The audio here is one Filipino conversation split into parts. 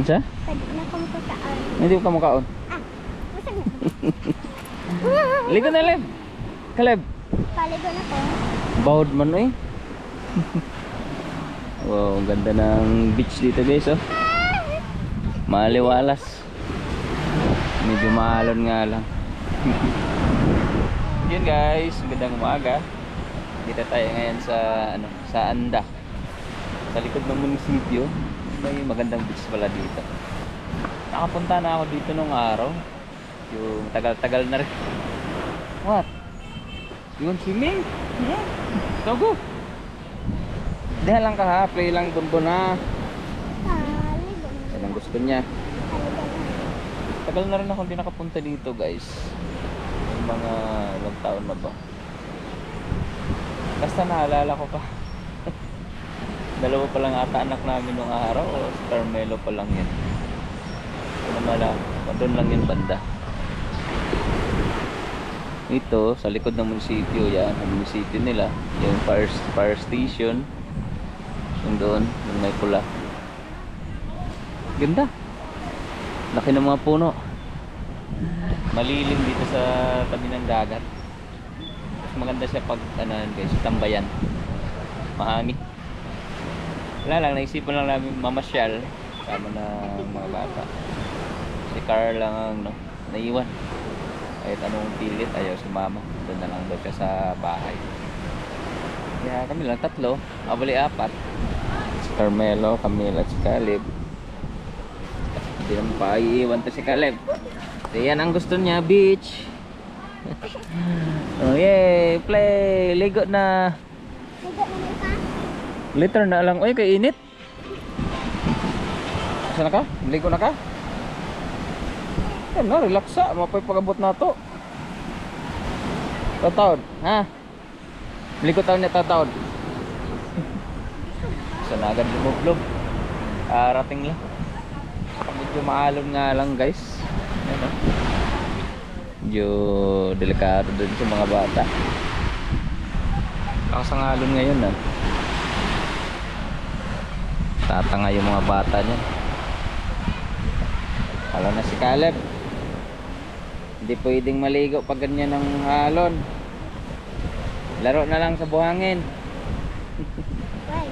Unsa? Pwede na kong pagkaan. Hindi ko kamukaon. Masag na. Ligo na, Leb. Kaleb. Paligo na ko. Bawd man eh. Wow, ang ganda ng beach dito guys oh. Maliwalas. Medyo maalon nga lang. Yun guys, magandang umaga. Dito tayo ngayon sa sa Anda. Sa likod ng munisipyo. May magandang beach pala dito. Nakapunta na ako dito nung araw. Yung tagal-tagal na rin. What? You want swimming? Yeah. So go. Diha lang ka ha, play lang doon na. Paligo na. Yan ang gusto niya. Paligo na. Tagal na rin ako hindi nakapunta dito guys. Mga ilang taon na ba. Basta naalala ko pa. Dalawa pa lang ata anak namin nung araw o si Carmelo pa lang yan. Namala, doon lang yung banda. Ito, sa likod ng munisipyo yan, ang munisipyo nila, yung fire station. Yung doon, yung may pula. Ganda. Laki ng mga puno. Malilim dito sa tabi ng dagat. Maganda siya pag guys, tambayan. Mahangin. Wala lang, naisipan lang namin mamasyal sama na mga bata. Si Carl lang ang naiwan. Kahit anong pilit, ayaw sumama. Doon na lang daw siya sa bahay. Kaya kami lang tatlo, abali apat. Si Carmelo, Camille at si Caleb. Hindi naman pa iiwan to si Caleb. So yan ang gusto niya, beach. Oh yay, play, ligo na. Ligo na mo pa. Liter na lang, oy kay init. Saan na ka? Ligo na ka? Yan na, relaxa, mapay pagabot na to. Tatawad, ha? Ligo taon niya tatawad. Saan agad lumublob. Rating lang. Medyo maalon nga lang guys. Yan, oh. Medyo delikado dun sa mga bata. Kasangalon ngayon ah. Tatanga yung mga bata niya. Alam na si Caleb. Hindi pwedeng maligo pag ganyan ng alon. Laro na lang sa buhangin. Why?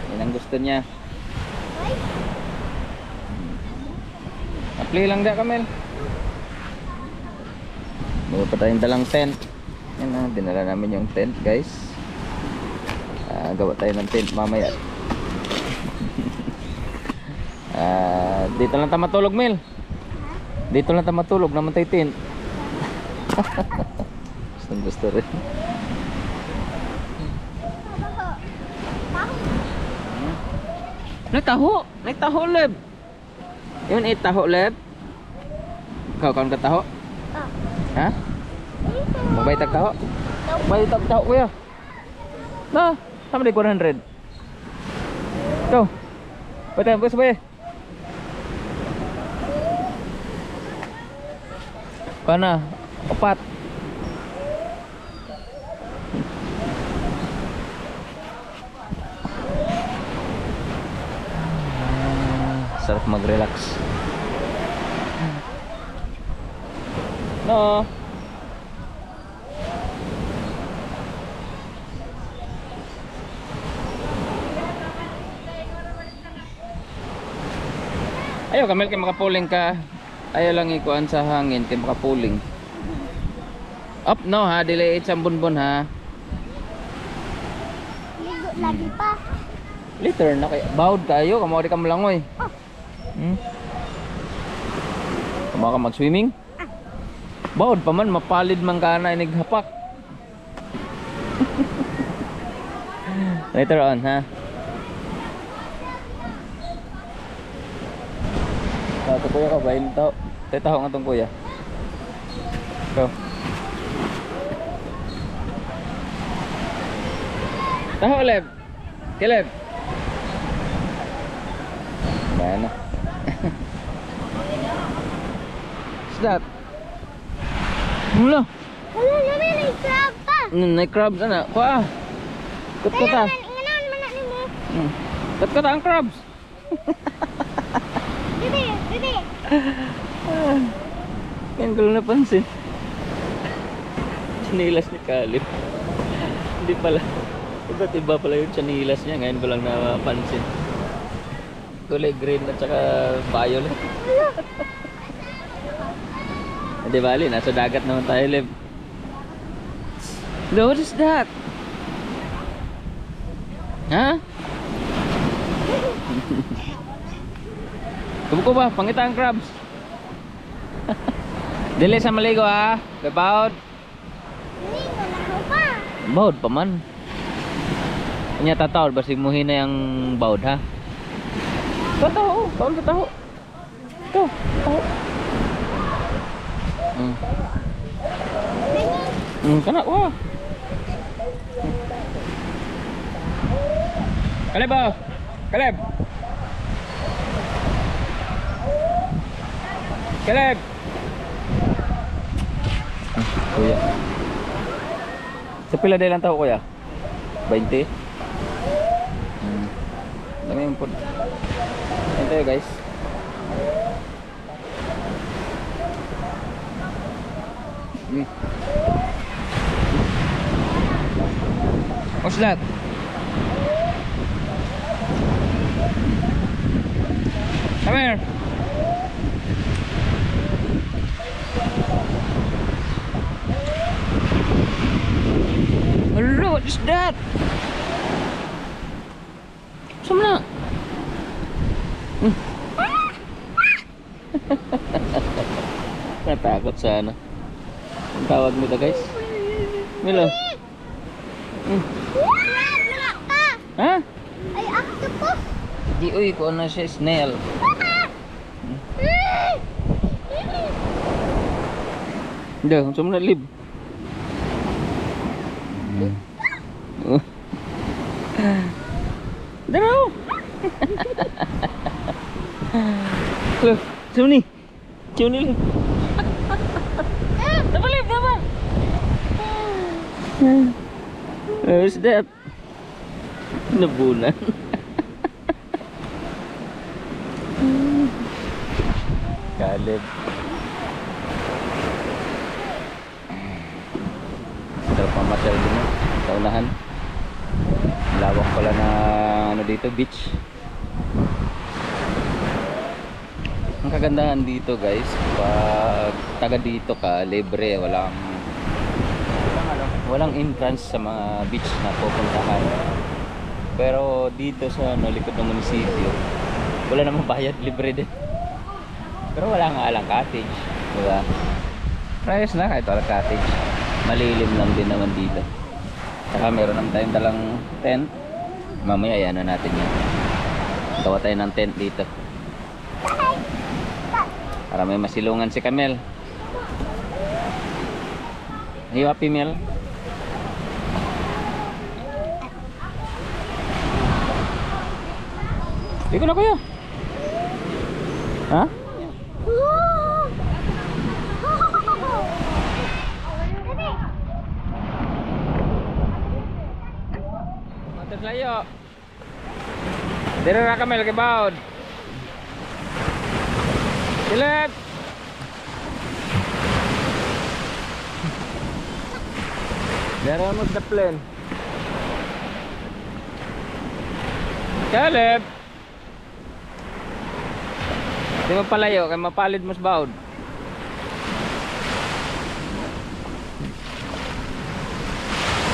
Yan ang gusto niya. Why? Apply lang da Kamel. Bago pa tayong dalang tent. Yan na, dinala namin yung tent guys. Gawa tayo ng tent mamaya. Dito lang tayo matulog Mel. Dito lang tayo matulog naman tayo tent. Gusto rin. Nagtaho Leb. Yun taho Leb. Ikaw kaon ka taho? Ha? Mabay tag taho? Mabay tag taho kuya. Na, sama di 400. Ikaw. Patay ko sabay. Kana, opat. Sarap mag-relax. No. Ayaw Kamel kay makapuling ka. Ayaw lang ikuan sa hangin kay makapuling. Up no ha, delay it sa bunbon ha. Ligo lagi pa. Liter na kay bawd kayo, kamo di ka malangoy. Kamo ka mag-swimming? Bawd pa man mapalid man ka na inighapak. Later on ha. Ito kuya ka ba? Tayo nga itong kuya. Go. Taho Leb. Caleb. Mana? What's that? Mula. Wala naman may crab pa. May crabs ana. Kuha. Cut ka ta. Inganaon man na nimo. Cut ka ta ang crabs. Didi, didi. Ngayon ko lang napansin. Chinilas ni Caleb. Hindi pala. Iba't iba pala yung chinilas niya. Ngayon ko lang napansin. Kulay green at saka violet. Hindi bali, nasa dagat naman tayo, Lev. No, what is that? Ha? Kumuko ba? Pangita ang crabs. Dili sa maligo ha. Babaod. Hindi, wala ko pa. Baod pa man. Kanya tataod basig mo hina yung baod ha. Tataho, taon tataho. Ito, tataho. Kana ko. Kaleb ba? Kaleb. Kaleb. Kuya. Sa pila day lang tao kuya? 20? Dami yung pod. Ayan tayo guys. What's that? Come here. Hello, what is that? Sama na. Natakot sana. Ang tawag nito guys. Milo. Wala ka. Ha? Ay, octopus. Di uy ko na siya snail. Dah, macam mana lib? Dah tahu. Loh, macam ni. Macam ni lib. Tak boleh, apa? What's that? Nabunan. Caleb. Sarap mamasyal din sa unahan. Lawak pala na ano dito, beach. Ang kagandahan dito guys, pag taga dito ka, libre, walang entrance sa mga beach na pupuntahan. Pero dito sa likod ng munisipyo, wala namang bayad, libre din. Pero wala nga lang cottage, diba? Price na kahit wala cottage. Malilim lang din naman dito. Saka meron naman tayong dalang tent. Mamaya yan na natin yan. Gawa tayo ng tent dito para may masilungan si Camel. Hiwa Pimel. Di ko na kuya. Ha? Matas layo. Dira na Camel kay baod. Silip. Dira mo sa plane. Caleb. Di mo palayo kay mapalid mo sa baod.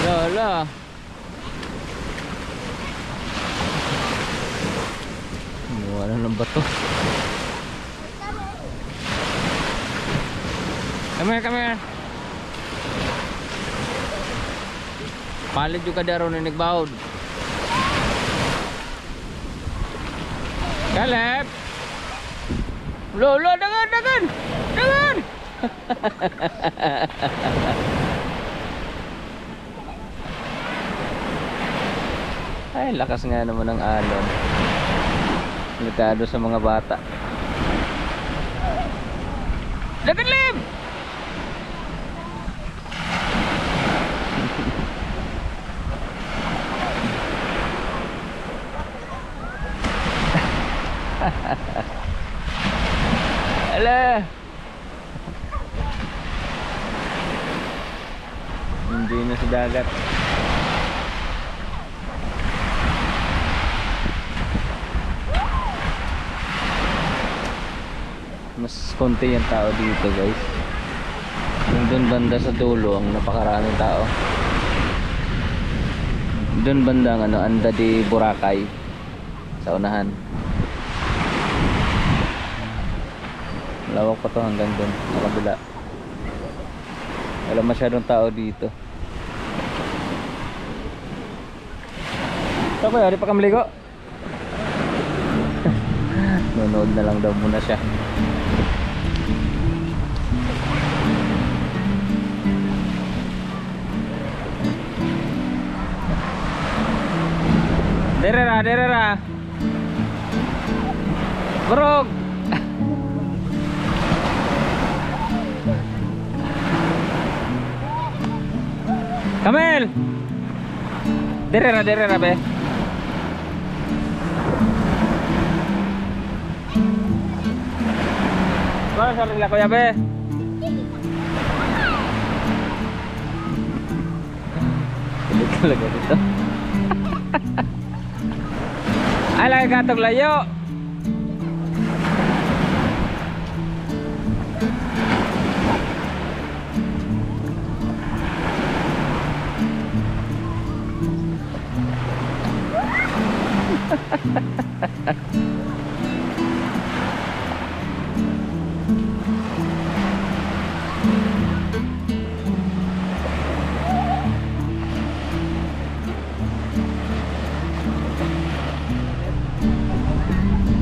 Lola. Wala ng bato. Come here. Palid juga daro na nagbaod. Caleb. Lolo, dagan. Ay, lakas nga naman ng alon. Delikado sa mga bata. Dagan, Lib! Ala! Hindi na sa dagat. Mas konti yung tao dito, guys. Yung dun banda sa dulo, ang napakaraming tao. Dun banda ang Anda di Boracay sa unahan. Lawak pa to hanggang dun sa kabila. Wala masyadong tao dito. Ito ba, di pa kami ligo? Nunood na lang daw muna siya. Derera, derera. Burog. Kamel. Derera, derera be. Mana sarili ko ya be? Kulit talaga dito. Ay, lagi katog layo.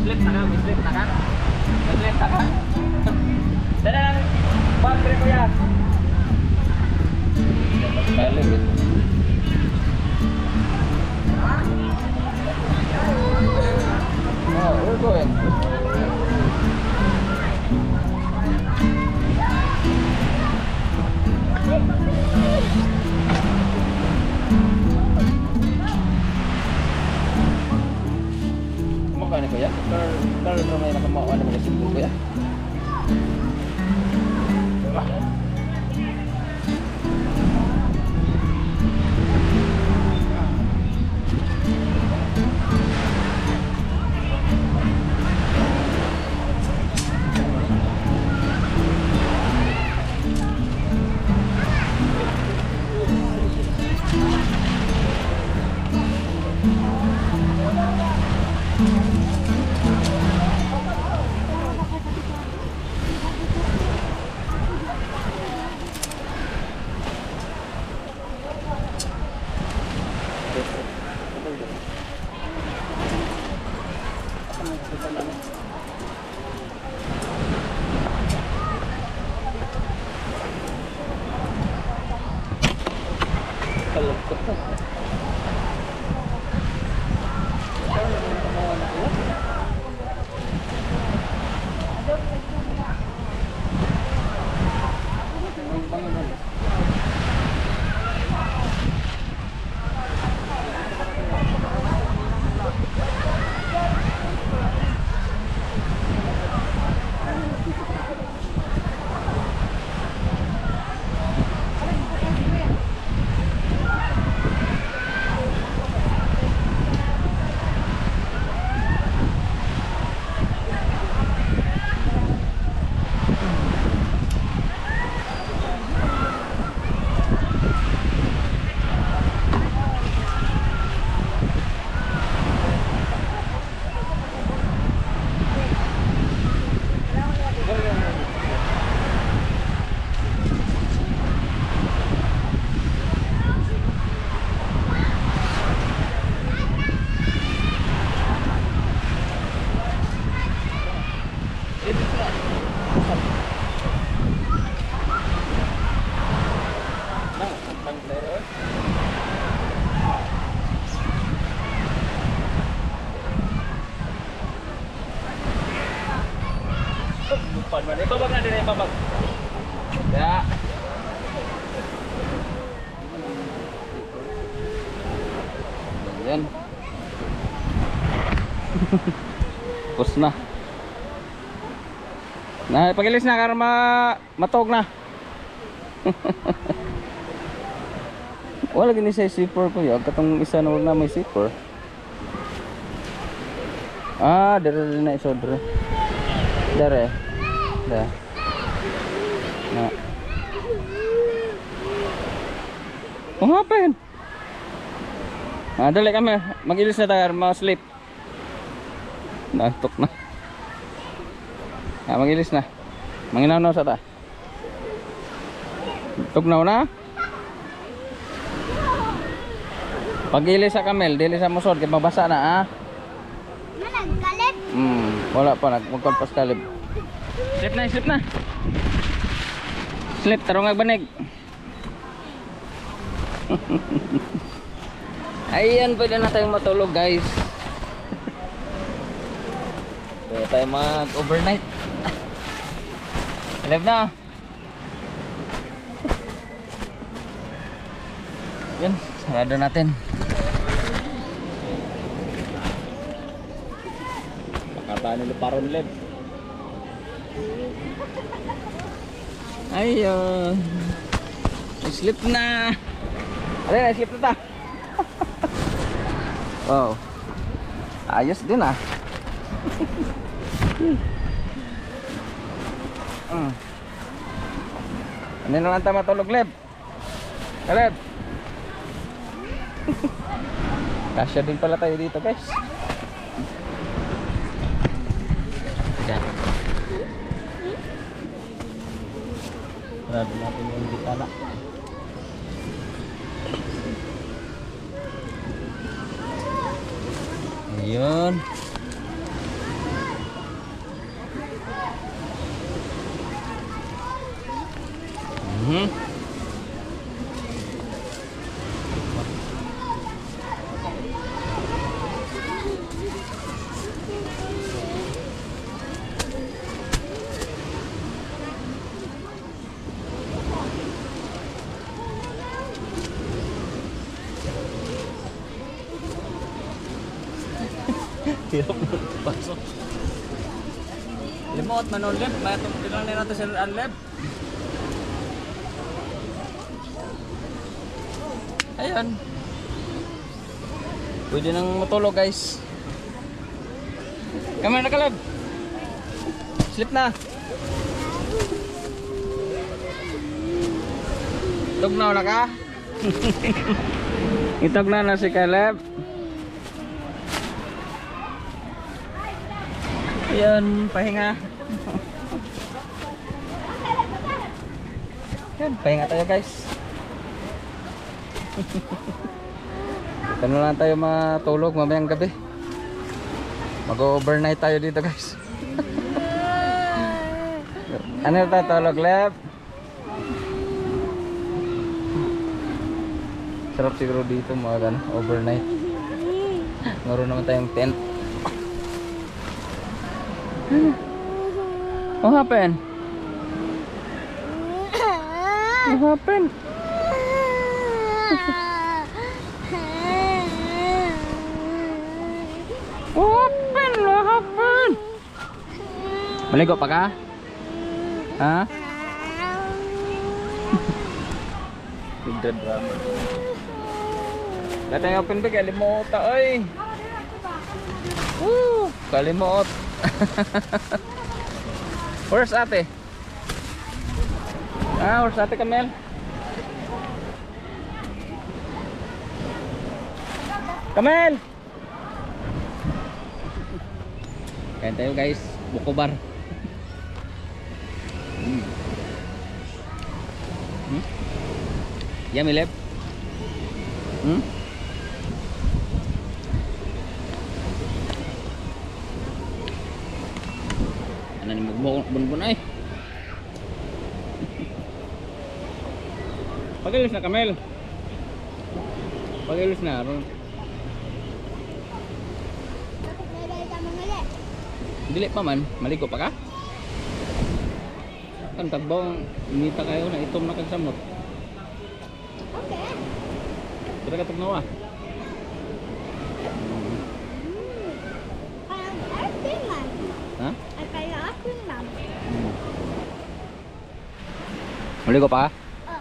Slip na ka, may slip na ka. May slip na ka. Dala lang, pagre ko yan. Balik ito. Oh, we're going. Kumakain ko ya? Kalau may nakamawa na mga simbol ko ya? Ibabag na din, ibabag. Ya. Yan. Tapos na. Na pagilis na karon matog na. Wala gini sa zipper ko yo, katong isa na wala na may zipper. Ah, dire na iso dire. Dire. Da. Na. What happened? Ah, dali kami. Mag-ilis na tayo, ma-sleep. Nantok na. Ah, mag-ilis na. Manginaw sa ta. Tugnaw na. Pag-ilis sa kamel, dili sa musod, kaya mabasa na, ah. Managkalip. Wala pa, magkalpas kalib. Sleep na, sleep na. Sleep, tarong agbanig. Ayan, pwede na tayong matulog, guys. Pwede tayo mag-overnight. Live na. Yan, sarado natin. Baka nila paron live. Ayun. Sleep na. Alin, sleep na ta. Wow. Ayos din ah. Ano naman tayo matulog, Leb? Leb. Kasya din pala tayo dito, guys. Yan. Sarado natin yung bitala. Ayun. Hirap mo pasok. Limot manon Leb, bayatong tinanay natin sa Leb. Ayan. Pwede nang matulog, guys. Kamera na ka, Leb. Sleep na. Tugnaw na ka? Itugnaw na si Caleb. Ayan, pahinga. Ayan, pahinga tayo, guys. Dito na lang tayo matulog mamayang gabi. Mag-overnight tayo dito, guys. Ano yung tatulog, Leb? Sarap siguro dito mga overnight. Meron naman tayong tent. What happened? What happened? What happened? What happened? Maligo pa ka? Ha? Tigda drama. Dati yung open bag, kalimot ay. Woo! Kalimot. Where's ate? Ah, where's ate Kamel? Kamel! Kain tayo, guys, buko bar. Yummy, Leb. Ano ni magbun-bun ay. Pagilis na, Kamel. Pagilis na. Dili pa man, maligo pa ka? Kan tagbaw, inita kayo na itom na kagsamot. Okay. Dira ka tugnaw ah. Everything man. Muli ko pa? Oh.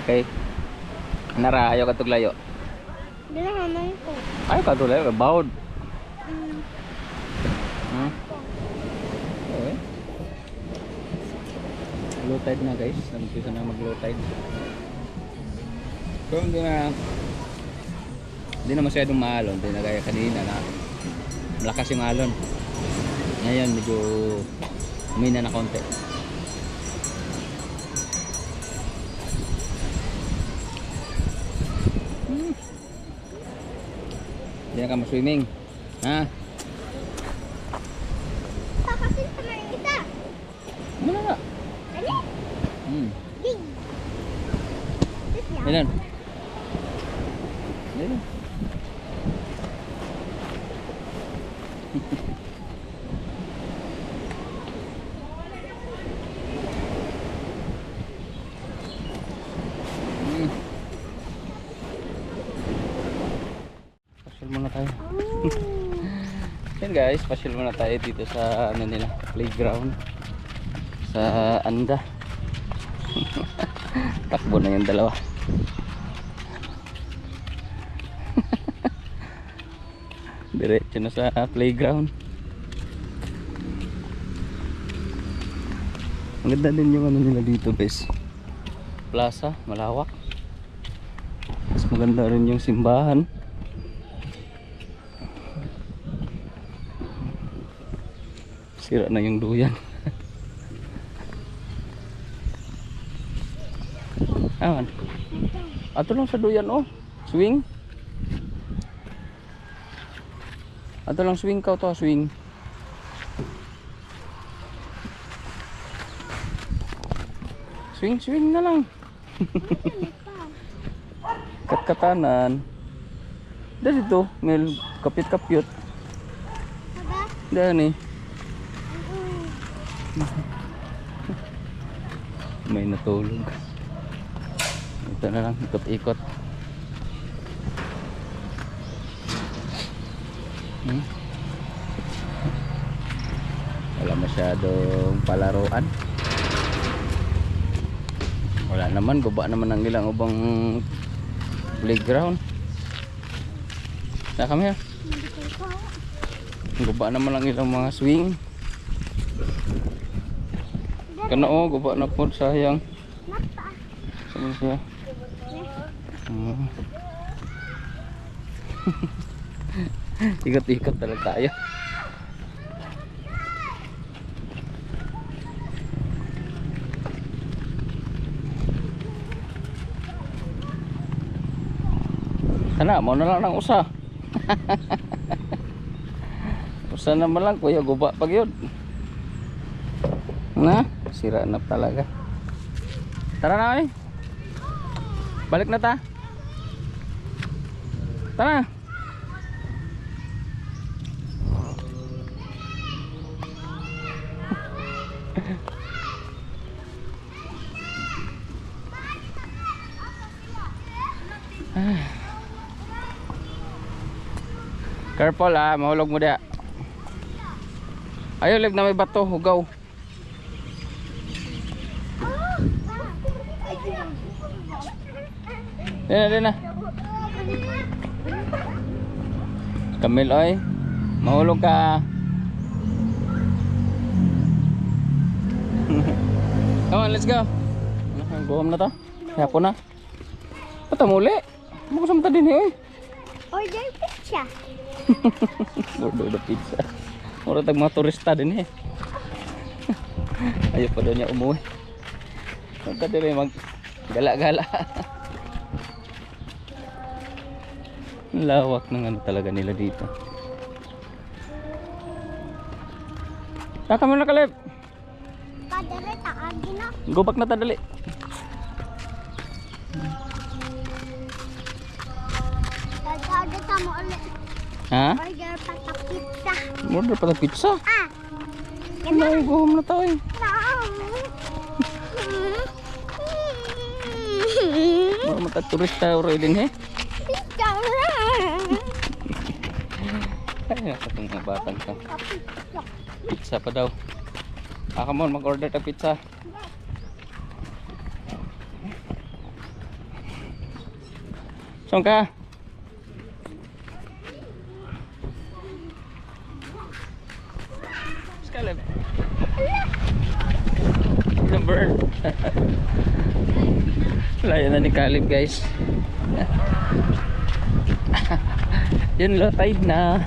Okay. Nara, ayaw ka tuglayo. Hindi na naman ko. Ayaw ka tuglayo, bawod. Mm. Hmm? Okay. Low tide na guys. Nampisa na mag low tide. So hindi na masyadong maalon. Hindi na gaya kanina na malakas yung alon. Ngayon medyo umina na konti. Hindi na ka ma-swimming. Ha? Kakasin sa mga isa. Muna na. Dali. Ding. This yan. Ilan? Ilan? Pasyal muna tayo. Yan guys, pasyal muna tayo dito sa ano nila, playground sa Anda. Takbo na yung dalawa. Diretso na sa playground. Ang ganda din yung ano nila dito guys. Plaza, malawak. Mas maganda rin yung simbahan. Sira na yung duyan. Awan. Ato lang sa duyan oh. Swing. Ato lang swing ka to, swing. Swing, swing na lang. Katkatanan. Dali to, may kapit-kapyot. Aba? Dali. May natulog. Ito na lang, ikot-ikot. Wala masyadong palaruan. Wala naman, guba naman ang ilang ubang playground. Na kami ha. Guba naman ang ilang mga swing. Kana oh, guba na po, sayang. Sama siya. Ikot-ikot talaga tayo. Kana, mo na lang ng usa. Usa naman lang, kuya, guba pag yun. Na, sira na talaga. Tara na eh. Balik na ta. Tara. Careful ah, mahulog mo dia. Ayaw, lig na may bato, hugaw. Dina, dina. Kamil oy, mahulog ka. Come on, let's go. Buhom na to. Hapon na. Pata muli. Bukusam ta din oy. Order pizza. Order the pizza. Mura tag mga turista din eh. Ayaw pa daw niya umuwi. Punta din mag gala-gala. Lawak ng ano talaga nila dito. Saka mo na Kaleb. Padere taagi na. Gubak na tadali. Order ta mo ulit. Ha? Order pata pizza. Order pa ng pizza. Ah. Ay, guhom na to eh. Mura matag turista oro din eh. Pizza. Ay, nakatong mga batang ka. Pizza pa daw. Mo mag-order ta pizza. Saan ka? Caleb. The bird. Layo na ni Caleb, guys. Yun, low tide na.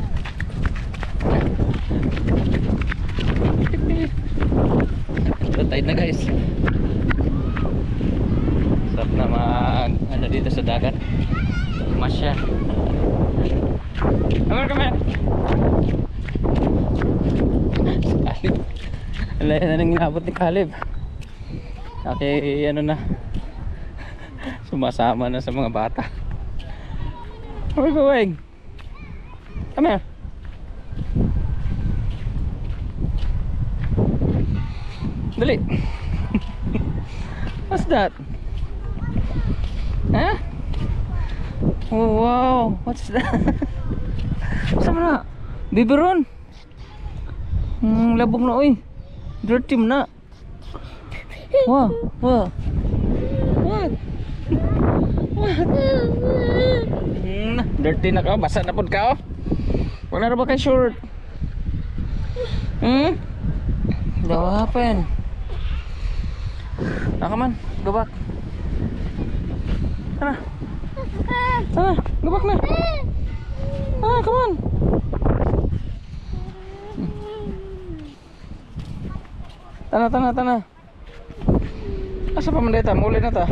Low tide na, guys. Sarap na mag ano dito sa dagat. Masya. Come here. Caleb. Layo na nang inabot ni Caleb. Okay, ano na. Sumasama na sa mga bata. Where are we going? Come here. Dali. What's that? Huh? Oh, wow. What's that? Sama na? Biberon. Labog na, oy. Dirty mo na. Wow. Wow. What? What? Dirty na ka. Basa na po ka, oh. Wala na ba kay short? What happened? Come on. Go back. Tara. Tara. Go back na. Come on. Tana. Asa pa man dito? Muli na ta.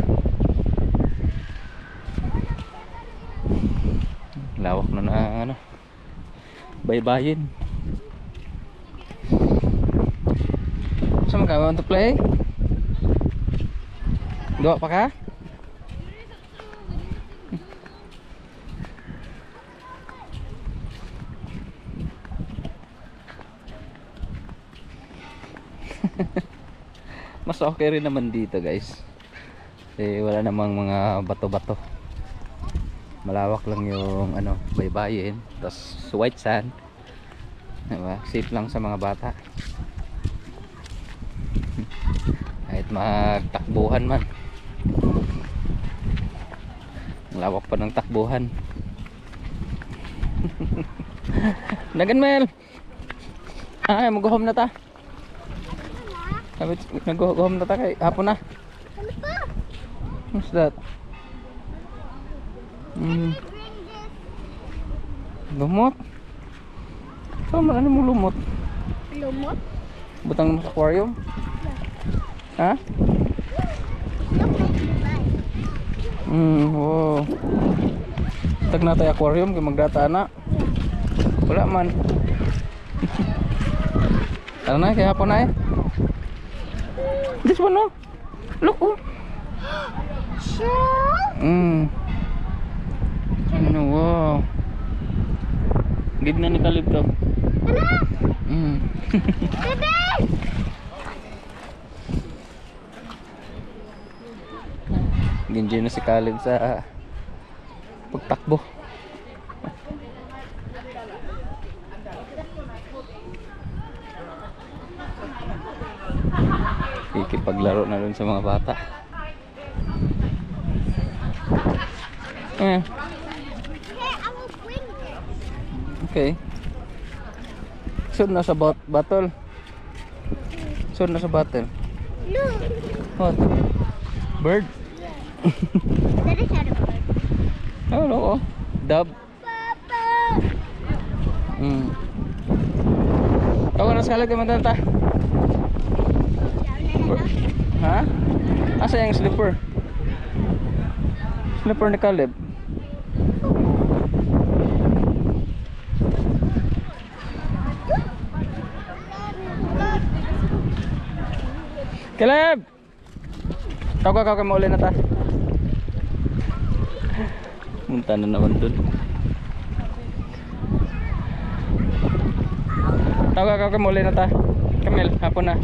Lawak na ano. Baybayin. Saan ka? Want to play? Gawa pa ka? Mas okay rin naman dito, guys. Kasi wala namang mga bato-bato. Malawak lang yung ano, baybayin. Tapos white sand. Diba? Safe lang sa mga bata. Kahit magtakbuhan man. Lawak pa ng takbuhan. Dagan, Mel. Ay, mag-home na ta. Nag-home na ta kay hapon na. Ano pa? What's that? Lumot? Ano mo lumot? Lumot? Butang mo sa aquarium? Ha? Wow. Tag na tayo aquarium kay magdata na. Wala man. Ano na, kaya hapon na eh. This one, no? Look, oh. Ano, wow. Give na ni Caleb to. Bebe! Ginjin na si Caleb sa pagtakbo. Ikipaglaro na dun sa mga bata. Hey, I will bring this. Okay. Sunod na sa battle. Sunod na sa battle. Look. What? Bird? That is not a bird. Oh, no. Dove. Papa! Ako na sa kalag yung matanta. Ha? Asa yung slipper? Slipper ni Caleb. Caleb! Kau mauli na ta. Munta na naman dun. Kau mauli na ta. Kamil, hapon na.